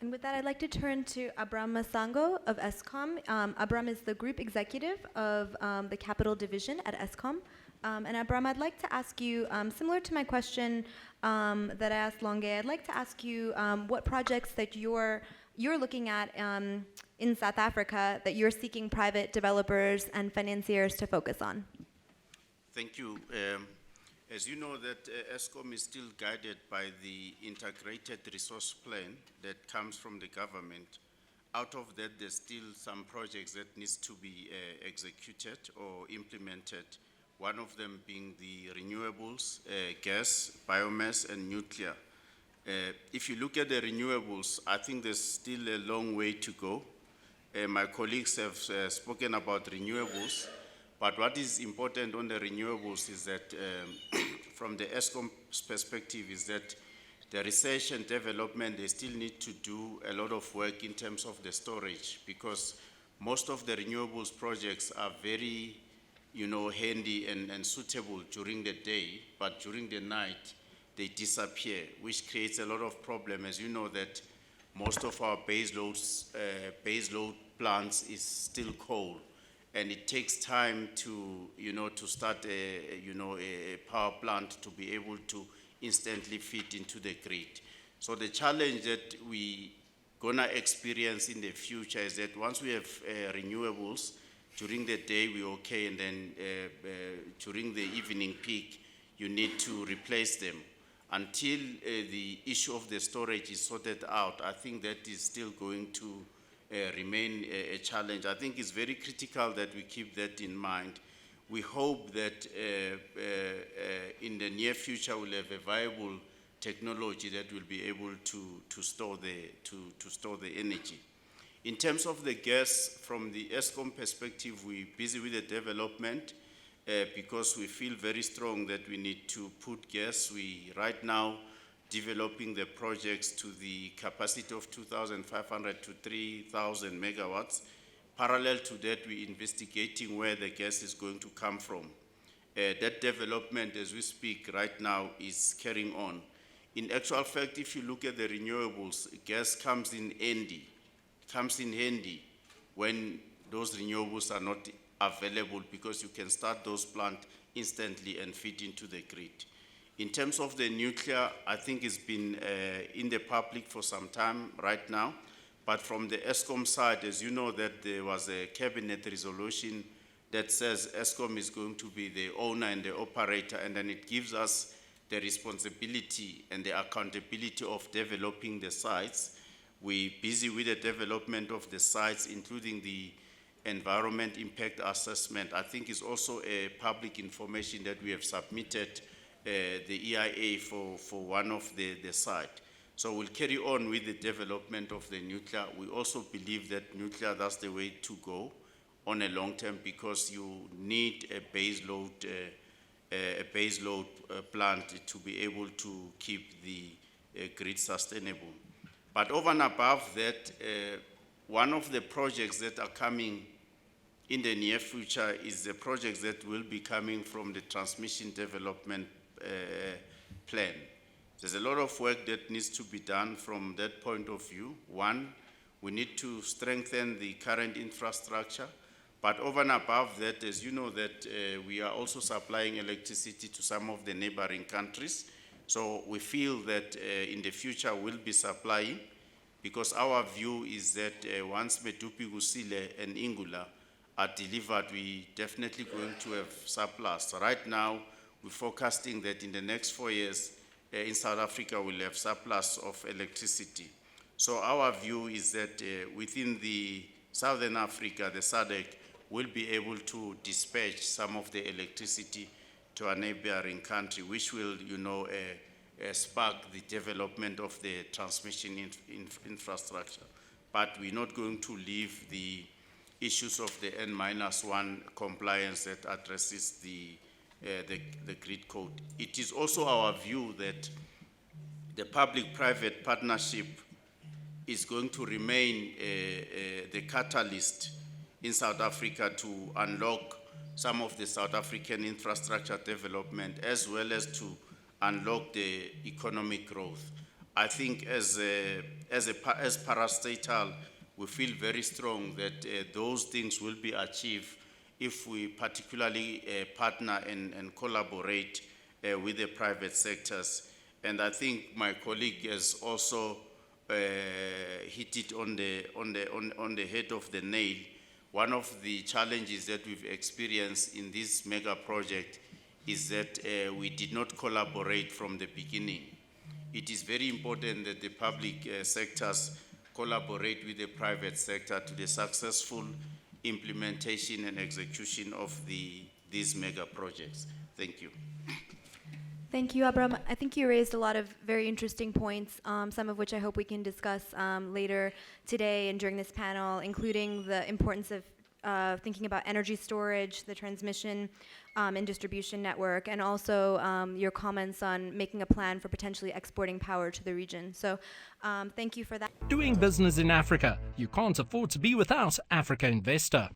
And with that, I'd like to turn to Abram Masango of ESCOM. Abram is the group executive of the Capital Division at ESCOM. And Abram, I'd like to ask you, similar to my question that I asked Longe, I'd like to ask you what projects that you're looking at in South Africa that you're seeking private developers and financiers to focus on. Thank you. As you know, that ESCOM is still guided by the integrated resource plan that comes from the government. Out of that, there's still some projects that needs to be executed or implemented. One of them being the renewables, gas, biomass, and nuclear. If you look at the renewables, I think there's still a long way to go. My colleagues have spoken about renewables. But what is important on the renewables is that from the ESCOM's perspective is that the research and development, they still need to do a lot of work in terms of the storage, because most of the renewables projects are very, handy and suitable during the day, but during the night, they disappear, which creates a lot of problem. As you know that most of our baseload plants is still coal. And it takes time to, to start a power plant to be able to instantly fit into the grid. So the challenge that we gonna experience in the future is that once we have renewables, during the day we're okay, and then during the evening peak, you need to replace them. Until the issue of the storage is sorted out, I think that is still going to remain a challenge. I think it's very critical that we keep that in mind. We hope that in the near future we'll have a viable technology that will be able to store the energy. In terms of the gas, from the ESCOM perspective, we're busy with the development because we feel very strong that we need to put gas. We right now developing the projects to the capacity of 2,500 to 3,000 megawatts. Parallel to that, we're investigating where the gas is going to come from. That development, as we speak right now, is carrying on. In actual fact, if you look at the renewables, gas comes in handy when those renewables are not available, because you can start those plants instantly and feed into the grid. In terms of the nuclear, I think it's been in the public for some time right now, but from the ESCOM side, as you know, that there was a cabinet resolution that says ESCOM is going to be the owner and the operator, and then it gives us the responsibility and the accountability of developing the sites. We're busy with the development of the sites, including the environment impact assessment. I think it's also a public information that we have submitted the EIA for one of the site. So we'll carry on with the development of the nuclear. We also believe that nuclear, that's the way to go on a long term, because you need a base load plant to be able to keep the grid sustainable. But over and above that, one of the projects that are coming in the near future is the projects that will be coming from the transmission development plan. There's a lot of work that needs to be done from that point of view. One, we need to strengthen the current infrastructure, but over and above that, as you know, that we are also supplying electricity to some of the neighboring countries. So we feel that in the future we'll be supplying, because our view is that once Medupi, Kusile, and Ingula are delivered, we definitely going to have surplus. Right now, we're forecasting that in the next 4 years, in South Africa, we'll have surplus of electricity. So our view is that within the Southern Africa, the SADC, will be able to dispatch some of the electricity to a neighboring country, which will, spark the development of the transmission infrastructure. But we're not going to leave the issues of the N-1 compliance that addresses the grid code. It is also our view that the public-private partnership is going to remain the catalyst in South Africa to unlock some of the South African infrastructure development, as well as to unlock the economic growth. I think as parastatal, we feel very strong that those things will be achieved if we particularly partner and collaborate with the private sectors. And I think my colleague has also hit it on the head of the nail. One of the challenges that we've experienced in this mega project is that we did not collaborate from the beginning. It is very important that the public sectors collaborate with the private sector to the successful implementation and execution of these mega projects. Thank you. Thank you, Abram. I think you raised a lot of very interesting points, some of which I hope we can discuss later today and during this panel, including the importance of thinking about energy storage, the transmission and distribution network, and also your comments on making a plan for potentially exporting power to the region. So thank you for that. Doing business in Africa. You can't afford to be without Africa Investor.